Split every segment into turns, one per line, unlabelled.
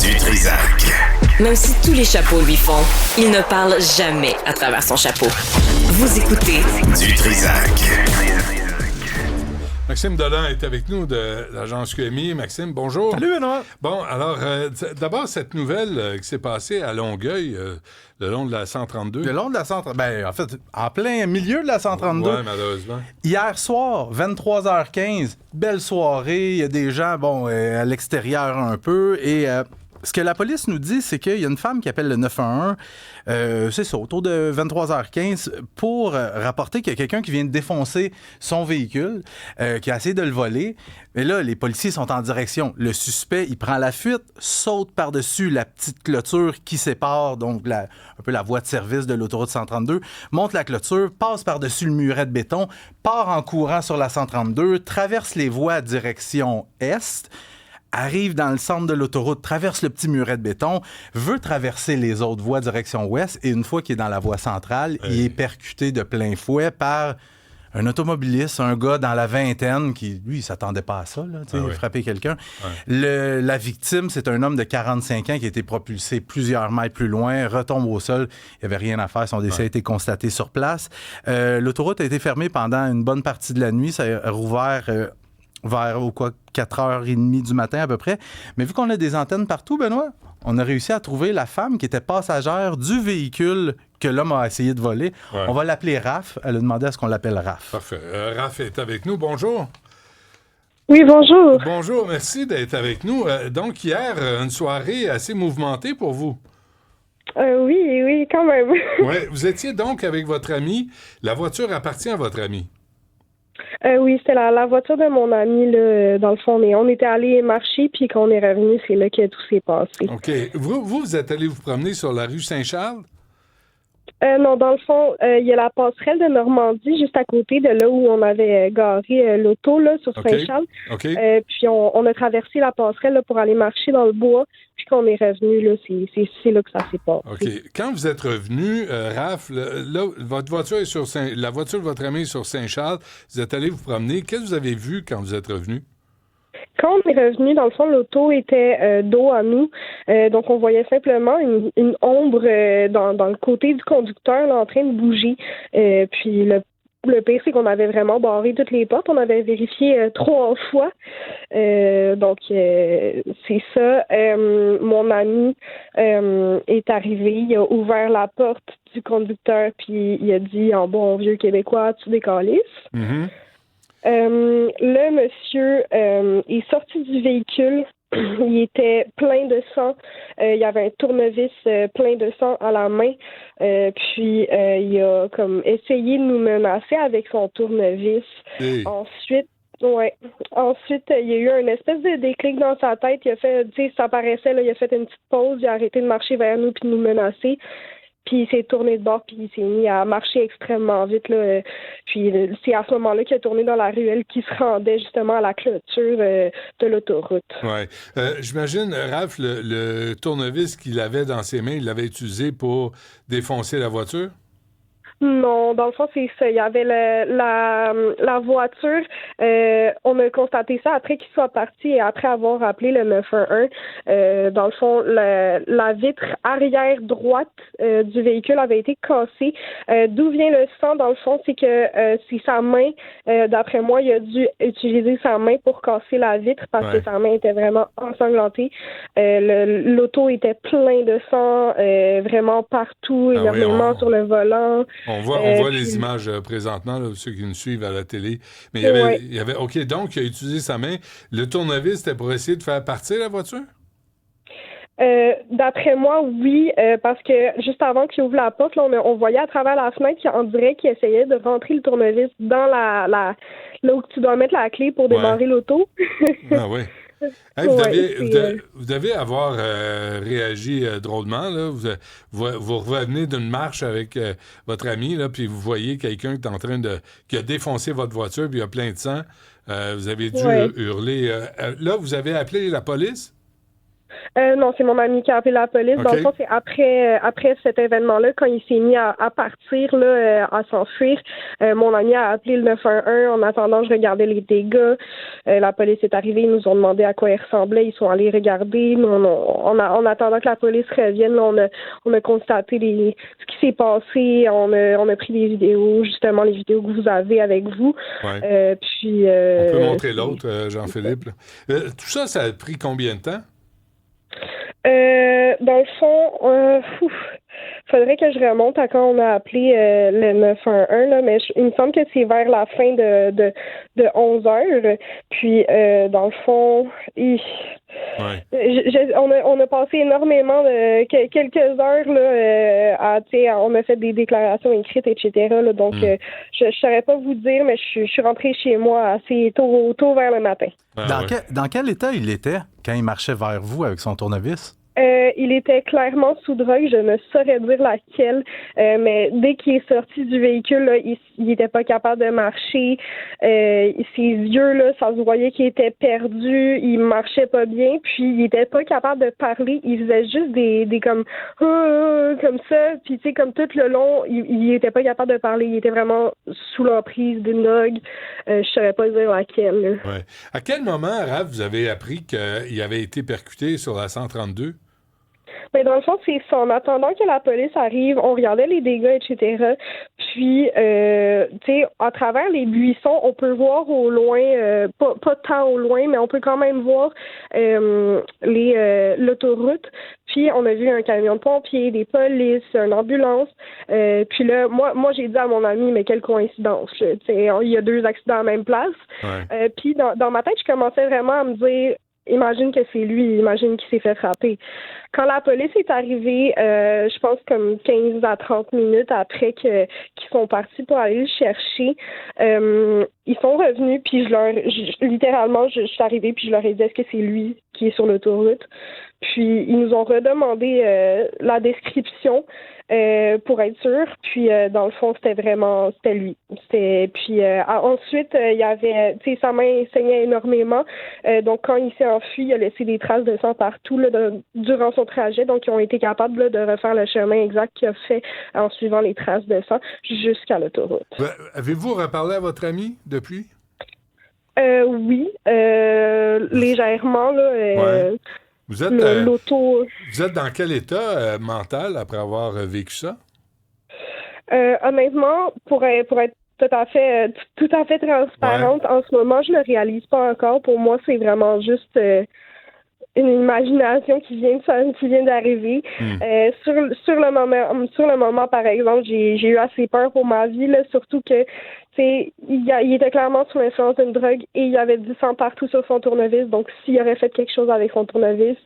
Du Trisac.
Même si tous les chapeaux lui font, il ne parle jamais à travers son chapeau. Vous écoutez
Du Trisac.
Maxime Dolan est avec nous de l'agence QMI. Maxime, bonjour.
Salut, Benoît.
Bon, alors, d'abord, cette nouvelle qui s'est passée à Longueuil, le long de la 132.
Le long de la 132. Ben, en fait, en plein milieu de la 132.
Oui, malheureusement.
Hier soir, 23h15, belle soirée. Il y a des gens, à l'extérieur un peu. Et ce que la police nous dit, c'est qu'il y a une femme qui appelle le 911, c'est ça, autour de 23h15, pour rapporter qu'il y a quelqu'un qui vient de défoncer son véhicule, qui a essayé de le voler. Mais là, les policiers sont en direction. Le suspect, il prend la fuite, saute par-dessus la petite clôture qui sépare, donc un peu la voie de service de l'autoroute 132, monte la clôture, passe par-dessus le muret de béton, part en courant sur la 132, traverse les voies direction est, arrive dans le centre de l'autoroute, traverse le petit muret de béton, veut traverser les autres voies direction ouest, et une fois qu'il est dans la voie centrale, il est percuté de plein fouet par un automobiliste, un gars dans la vingtaine qui, lui, il s'attendait pas à ça, frapper quelqu'un. La victime, c'est un homme de 45 ans qui a été propulsé plusieurs mètres plus loin, retombe au sol, il n'y avait rien à faire, son décès a été constaté sur place. L'autoroute a été fermée pendant une bonne partie de la nuit, ça a rouvert vers 4h30 du matin à peu près. Mais vu qu'on a des antennes partout, Benoît, on a réussi à trouver la femme qui était passagère du véhicule que l'homme a essayé de voler. Ouais. On va l'appeler Raph. Elle a demandé à ce qu'on l'appelle Raph.
Parfait. Raph est avec nous. Bonjour.
Oui, bonjour.
Bonjour, merci d'être avec nous. Donc, hier, une soirée assez mouvementée pour vous.
Oui, quand même.
Oui, vous étiez donc avec votre ami. La voiture appartient à votre ami.
Oui, c'était la voiture de mon ami, là, dans le fond. On était allés marcher, puis quand on est revenu, c'est là que tout s'est passé.
OK. Vous êtes allé vous promener sur la rue Saint-Charles?
Non, dans le fond, il y a la passerelle de Normandie, juste à côté de là où on avait garé l'auto, là, sur Saint-Charles.
OK.
Puis on a traversé la passerelle là, pour aller marcher dans le bois. Puis quand on est revenu, là, c'est là que ça s'est passé.
OK. Quand vous êtes revenu, Raph, là, votre voiture est la voiture de votre ami est sur Saint-Charles. Vous êtes allé vous promener. Qu'est-ce que vous avez vu quand vous êtes revenu?
Quand on est revenu, dans le fond, l'auto était dos à nous. Donc, on voyait simplement une ombre dans le côté du conducteur là, en train de bouger. Puis, le pire, c'est qu'on avait vraiment barré toutes les portes. On avait vérifié 3 fois. Donc, c'est ça. Mon ami est arrivé. Il a ouvert la porte du conducteur puis il a dit en bon vieux québécois, tu décalisses.
Mm-hmm.
Le monsieur est sorti du véhicule. Il était plein de sang. Il y avait un tournevis plein de sang à la main. Puis il a comme essayé de nous menacer avec son tournevis.
Hey.
Ensuite, il y a eu une espèce de déclic dans sa tête. Il a fait, ça paraissait, là, il a fait une petite pause. Il a arrêté de marcher vers nous puis de nous menacer. Puis il s'est tourné de bord, puis il s'est mis à marcher extrêmement vite. Là. Puis c'est à ce moment-là qu'il a tourné dans la ruelle qui se rendait justement à la clôture de l'autoroute.
Oui. J'imagine, Raph, le tournevis qu'il avait dans ses mains, il l'avait utilisé pour défoncer la voiture?
Non, dans le fond, c'est ça. Il y avait la voiture. On a constaté ça après qu'il soit parti et après avoir appelé le 911. Dans le fond, la vitre arrière droite du véhicule avait été cassée. D'où vient le sang, dans le fond, c'est que c'est sa main. D'après moi, il a dû utiliser sa main pour casser la vitre parce que sa main était vraiment ensanglantée. L'auto était plein de sang, vraiment partout, énormément sur le volant.
On voit les images présentement, là, ceux qui nous suivent à la télé. Mais il y avait OK, donc il a utilisé sa main. Le tournevis, c'était pour essayer de faire partir la voiture?
D'après moi, oui, parce que juste avant qu'il ouvre la porte, là, on voyait à travers la fenêtre qu'on dirait qu'il essayait de rentrer le tournevis dans là où tu dois mettre la clé pour démarrer l'auto.
Ah oui. Hey, vous devez avoir réagi drôlement. Là. Vous revenez d'une marche avec votre ami, là, puis vous voyez quelqu'un qui a défoncé votre voiture, puis il y a plein de sang. Vous avez dû hurler. Là, vous avez appelé la police?
Non, c'est mon ami qui a appelé la police.
OK.
Dans le fond, c'est après cet événement-là, quand il s'est mis à partir, là, à s'enfuir, mon ami a appelé le 911. En attendant, je regardais les dégâts. La police est arrivée, ils nous ont demandé à quoi ils ressemblaient. Ils sont allés regarder. Nous, en attendant que la police revienne, là, on a constaté ce qui s'est passé. On a pris des vidéos, justement, les vidéos que vous avez avec vous.
Ouais.
Puis...
On peut montrer l'autre, Jean-Philippe. Là. Tout ça, ça a pris combien de temps?
Dans le fond, faudrait que je remonte à quand on a appelé le 911, là, mais il me semble que c'est vers la fin de 11 heures. Puis, dans le fond, on a passé énormément de quelques heures là, on a fait des déclarations écrites, etc. Là, donc, je saurais pas vous dire, mais je suis rentrée chez moi assez tôt vers le matin.
Dans quel état il était quand il marchait vers vous avec son tournevis?
Il était clairement sous drogue, je ne saurais dire laquelle, mais dès qu'il est sorti du véhicule, là, il était pas capable de marcher. Ses yeux, là, ça se voyait qu'il était perdu, il marchait pas bien, puis il était pas capable de parler. Il faisait juste des comme ça, puis tu sais, comme tout le long, il était pas capable de parler. Il était vraiment sous l'emprise d'une drogue. Je saurais pas dire laquelle. Là.
Ouais. À quel moment, Raph, vous avez appris qu'il avait été percuté sur la 132?
Mais dans le fond, c'est ça. En attendant que la police arrive, on regardait les dégâts, etc. Puis, tu sais, à travers les buissons, on peut voir au loin, pas tant au loin, mais on peut quand même voir l'autoroute. Puis, on a vu un camion de pompiers, des polices, une ambulance. Puis là, moi, j'ai dit à mon ami, mais quelle coïncidence. Tu sais, il y a 2 accidents à la même place.
Ouais.
Puis, dans ma tête, je commençais vraiment à me dire... Imagine que c'est lui, imagine qu'il s'est fait frapper. Quand la police est arrivée, je pense comme 15 à 30 minutes après qu'ils sont partis pour aller le chercher, ils sont revenus, puis littéralement, je suis arrivée, puis je leur ai dit, est-ce que c'est lui qui est sur l'autoroute? Puis ils nous ont redemandé la description pour être sûr. Puis dans le fond, c'était lui. Puis ensuite, il y avait, tu sais, sa main saignait énormément. Donc quand il s'est enfui, il a laissé des traces de sang partout là, durant son trajet. Donc ils ont été capables là, de refaire le chemin exact qu'il a fait en suivant les traces de sang jusqu'à l'autoroute.
Avez-vous reparlé à votre ami depuis?
Oui, légèrement là.
Ouais. Vous êtes dans quel état mental après avoir vécu ça?
Honnêtement, pour être tout à fait transparente, en ce moment, je le réalise pas encore. Pour moi, c'est vraiment juste une imagination qui vient d'arriver. Sur le moment, par exemple, j'ai eu assez peur pour ma vie, là, surtout que il était clairement sous l'influence d'une drogue et il y avait du sang partout sur son tournevis. Donc, s'il aurait fait quelque chose avec son tournevis,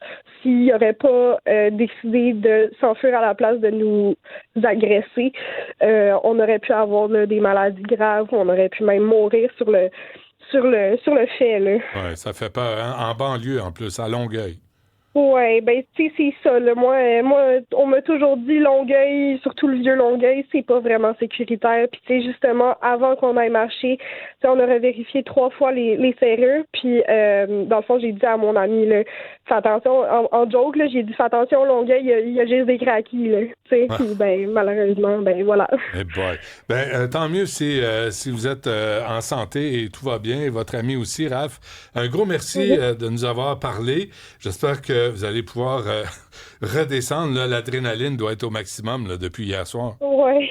s'il n'aurait pas décidé de s'enfuir à la place de nous agresser, on aurait pu avoir là, des maladies graves, on aurait pu même mourir sur le fait, là.
Ouais, ça fait peur, hein? En banlieue, en plus, à Longueuil.
Ouais, ben tu sais, c'est ça. Là. Moi, on m'a toujours dit Longueuil, surtout le vieux Longueuil, c'est pas vraiment sécuritaire. Puis tu sais, justement, avant qu'on aille marcher, on a revérifié 3 fois les serrures. Puis dans le fond, j'ai dit à mon ami, là, fais attention, en joke, là, j'ai dit fais attention, Longueuil, il y a juste des craquis, là. Tu sais, puis ben malheureusement, ben voilà.
Eh boy. Tant mieux si vous êtes en santé et tout va bien, et votre ami aussi, Raph. Un gros merci de nous avoir parlé. J'espère que vous allez pouvoir redescendre. Là, l'adrénaline doit être au maximum là, depuis hier soir.
Ouais.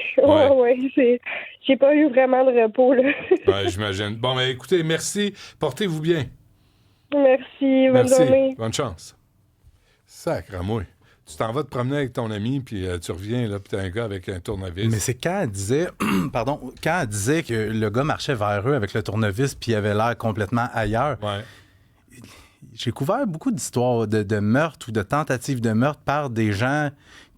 J'ai pas eu vraiment de repos, là.
Ouais, j'imagine. Bon, écoutez, merci. Portez-vous bien.
Merci. Bonne journée.
Bonne chance. Sacramouille. Tu t'en vas te promener avec ton ami, puis tu reviens, là, puis t'as un gars avec un tournevis.
Mais c'est quand elle disait, quand elle disait que le gars marchait vers eux avec le tournevis, puis il avait l'air complètement ailleurs.
Ouais.
J'ai couvert beaucoup d'histoires de meurtres ou de tentatives de meurtre par des gens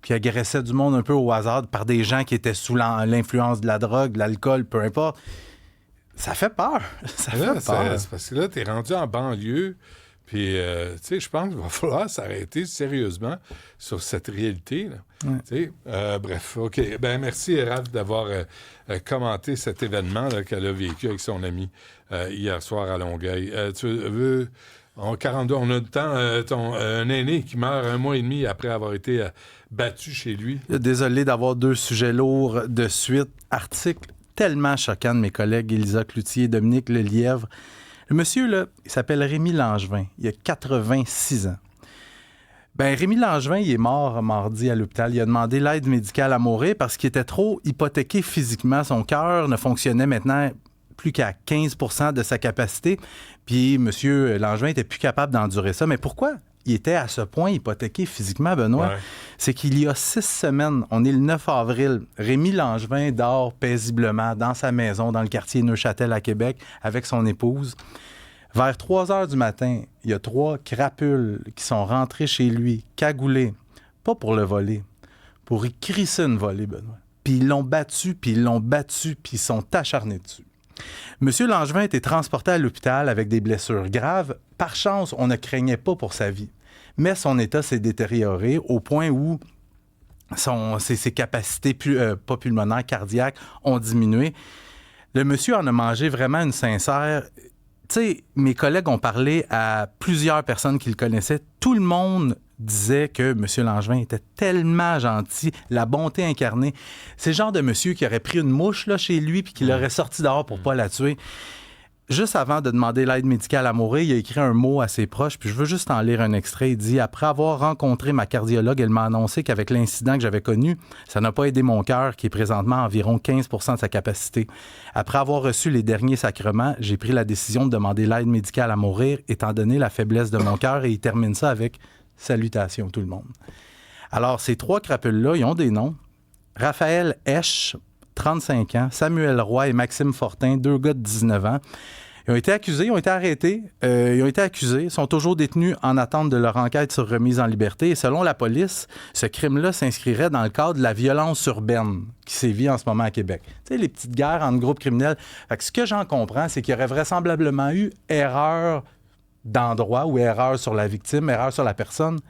qui agressaient du monde un peu au hasard, par des gens qui étaient sous l'influence de la drogue, de l'alcool, peu importe. Ça fait peur. Ça fait peur.
C'est parce que là, t'es rendu en banlieue, puis, tu sais, je pense qu'il va falloir s'arrêter sérieusement sur cette réalité. Là. Ouais. Bref, OK. Ben merci, Raph, d'avoir commenté cet événement là, qu'elle a vécu avec son ami hier soir à Longueuil. Tu veux En 42, on a le temps, un aîné qui meurt 1 mois et demi après avoir été battu chez lui.
Désolé d'avoir 2 sujets lourds de suite. Article tellement choquant de mes collègues Élisa Cloutier et Dominique Lelièvre. Le monsieur, là, il s'appelle Rémi Langevin. Il a 86 ans. Ben, Rémi Langevin, il est mort mardi à l'hôpital. Il a demandé l'aide médicale à mourir parce qu'il était trop hypothéqué physiquement. Son cœur ne fonctionnait maintenant plus qu'à 15 % de sa capacité. Puis M. Langevin n'était plus capable d'endurer ça. Mais pourquoi il était à ce point hypothéqué physiquement, Benoît? Ouais. C'est qu'il y a 6 semaines, on est le 9 avril, Rémi Langevin dort paisiblement dans sa maison dans le quartier Neuchâtel à Québec avec son épouse. Vers 3 heures du matin, il y a 3 crapules qui sont rentrés chez lui, cagoulés, pas pour le voler, pour y crisser une volée, Benoît. Puis ils l'ont battu, puis ils sont acharnés dessus. Monsieur Langevin a été transporté à l'hôpital avec des blessures graves. Par chance, on ne craignait pas pour sa vie. Mais son état s'est détérioré au point où ses capacités pas pulmonaires, cardiaques ont diminué. Le monsieur en a mangé vraiment une sincère... Tu sais, mes collègues ont parlé à plusieurs personnes qui le connaissaient. Tout le monde disait que M. Langevin était tellement gentil, la bonté incarnée. C'est le genre de monsieur qui aurait pris une mouche là, chez lui puis qui l'aurait sorti dehors pour pas la tuer. Juste avant de demander l'aide médicale à mourir, il a écrit un mot à ses proches, puis je veux juste en lire un extrait. Il dit « Après avoir rencontré ma cardiologue, elle m'a annoncé qu'avec l'incident que j'avais connu, ça n'a pas aidé mon cœur, qui est présentement à environ 15 % de sa capacité. Après avoir reçu les derniers sacrements, j'ai pris la décision de demander l'aide médicale à mourir, étant donné la faiblesse de mon cœur, et il termine ça avec « Salutations tout le monde ». Alors, ces 3 crapules-là, ils ont des noms. Raphaël Esch, 35 ans, Samuel Roy et Maxime Fortin, 2 gars de 19 ans. Ils ont été accusés, ils ont été arrêtés, ils sont toujours détenus en attente de leur enquête sur remise en liberté. Et selon la police, ce crime-là s'inscrirait dans le cadre de la violence urbaine qui sévit en ce moment à Québec. Tu sais, les petites guerres entre groupes criminels. Fait que ce que j'en comprends, c'est qu'il y aurait vraisemblablement eu erreur d'endroit ou erreur sur la victime, erreur sur la personne.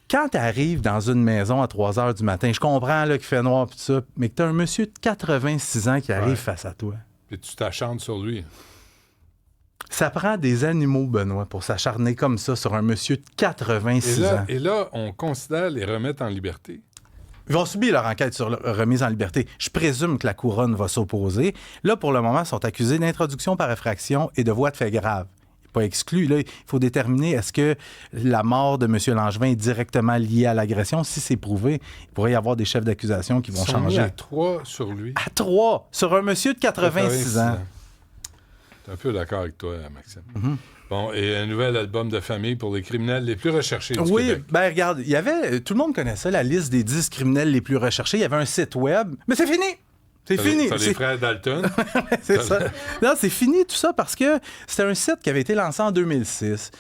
Quand tu arrives dans une maison à 3 heures du matin, je comprends là, qu'il fait noir et tout ça, mais que tu as un monsieur de 86 ans qui arrive face à toi.
Et tu t'acharnes sur lui.
Ça prend des animaux, Benoît, pour s'acharner comme ça sur un monsieur de 86 ans.
Et là, on considère les remettre en liberté.
Ils vont subir leur enquête sur leur remise en liberté. Je présume que la couronne va s'opposer. Là, pour le moment, ils sont accusés d'introduction par effraction et de voies de fait grave. Pas exclu. Là, il faut déterminer est-ce que la mort de M. Langevin est directement liée à l'agression. Si c'est prouvé, il pourrait y avoir des chefs d'accusation qui vont changer.
À 3 sur lui.
À 3 sur un monsieur de 86 ans.
Je suis un peu d'accord avec toi, Maxime. Mm-hmm. Bon, et un nouvel album de famille pour les criminels les plus recherchés du Québec. Oui,
ben regarde, il y avait, tout le monde connaissait la liste des 10 criminels les plus recherchés. Il y avait un site web, mais c'est fini! C'est fini.
C'est les frères Dalton.
C'est ça. Non, c'est fini tout ça parce que c'était un site qui avait été lancé en 2006.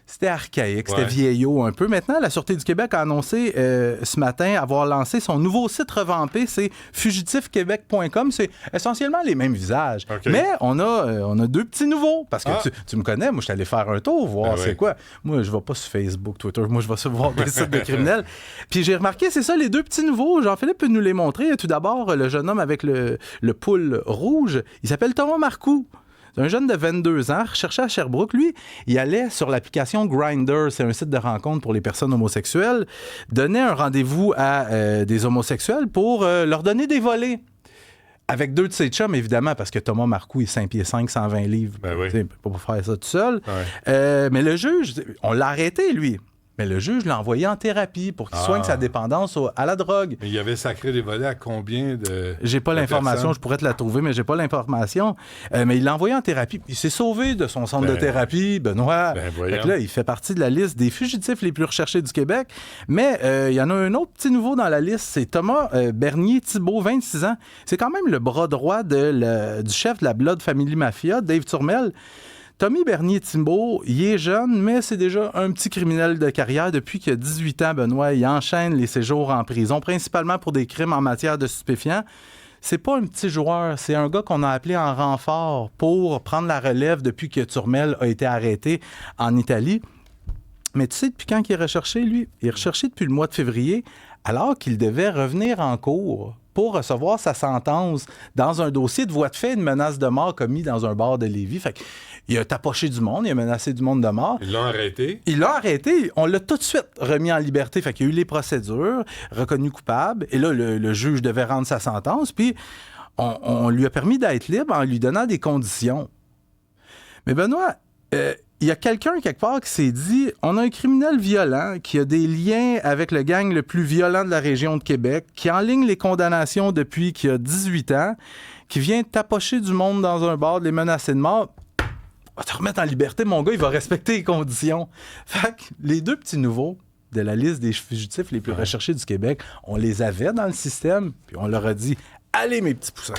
C'était archaïque, c'était vieillot un peu. Maintenant, la Sûreté du Québec a annoncé ce matin avoir lancé son nouveau site revampé, c'est fugitifquebec.com. C'est essentiellement les mêmes visages. Okay. Mais on a 2 petits nouveaux. Parce que tu me connais, moi, je suis allé faire un tour, voir c'est quoi. Moi, je ne vais pas sur Facebook, Twitter. Moi, je vais sur voir des sites de criminels. Puis j'ai remarqué, c'est ça, les 2 petits nouveaux. Jean-Philippe peut nous les montrer. Tout d'abord, le jeune homme avec le poule rouge, il s'appelle Thomas Marcoux. C'est un jeune de 22 ans, recherché à Sherbrooke. Lui, il allait sur l'application Grindr, c'est un site de rencontre pour les personnes homosexuelles, donnait un rendez-vous à des homosexuels pour leur donner des volets. Avec 2 de ses chums, évidemment, parce que Thomas Marcoux est 5 pieds 5, 120 livres. Ben oui. Il ne peut pas faire ça tout seul. Ouais. Mais le juge, on l'a arrêté, lui. Mais le juge l'a envoyé en thérapie pour qu'il soigne sa dépendance à la drogue.
Mais il avait sacré des volets à combien de
J'ai pas l'information, personnes? Je pourrais te la trouver, mais j'ai pas l'information. Mais il l'a envoyé en thérapie. Il s'est sauvé de son centre de thérapie, Benoît. Fait que là, il fait partie de la liste des fugitifs les plus recherchés du Québec. Mais il y en a un autre petit nouveau dans la liste, c'est Thomas Bernier-Thibault, 26 ans. C'est quand même le bras droit du chef de la Blood Family Mafia, Dave Turmel. Tommy Bernier-Thibault, il est jeune, mais c'est déjà un petit criminel de carrière. Depuis qu'il a 18 ans, Benoît, il enchaîne les séjours en prison, principalement pour des crimes en matière de stupéfiants. C'est pas un petit joueur, c'est un gars qu'on a appelé en renfort pour prendre la relève depuis que Turmel a été arrêté en Italie. Mais tu sais, depuis quand il est recherché, lui? Il est recherché depuis le mois de février alors qu'il devait revenir en cour pour recevoir sa sentence dans un dossier de voie de fait, une menace de mort commis dans un bar de Lévis. Fait qu'il a tapoché du monde, il a menacé du monde de mort.
Ils l'ont arrêté?
Il l'a arrêté. On l'a tout de suite remis en liberté. Fait qu'il y a eu les procédures, reconnu coupable. Et là, le juge devait rendre sa sentence. Puis, on lui a permis d'être libre en lui donnant des conditions. Mais Benoît, il y a quelqu'un quelque part qui s'est dit, on a un criminel violent qui a des liens avec le gang le plus violent de la région de Québec, qui enligne les condamnations depuis qu'il a 18 ans, qui vient tapocher du monde dans un bar, de les menacer de mort. On va te remettre en liberté, mon gars, il va respecter les conditions. Fait que les deux petits nouveaux de la liste des fugitifs les plus recherchés du Québec, on les avait dans le système, puis on leur a dit, allez mes petits poussins.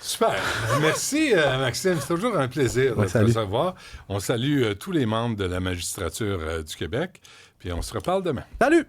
Super. Merci, Maxime. C'est toujours un plaisir de te recevoir. On salue tous les membres de la magistrature du Québec. Puis on se reparle demain.
Salut!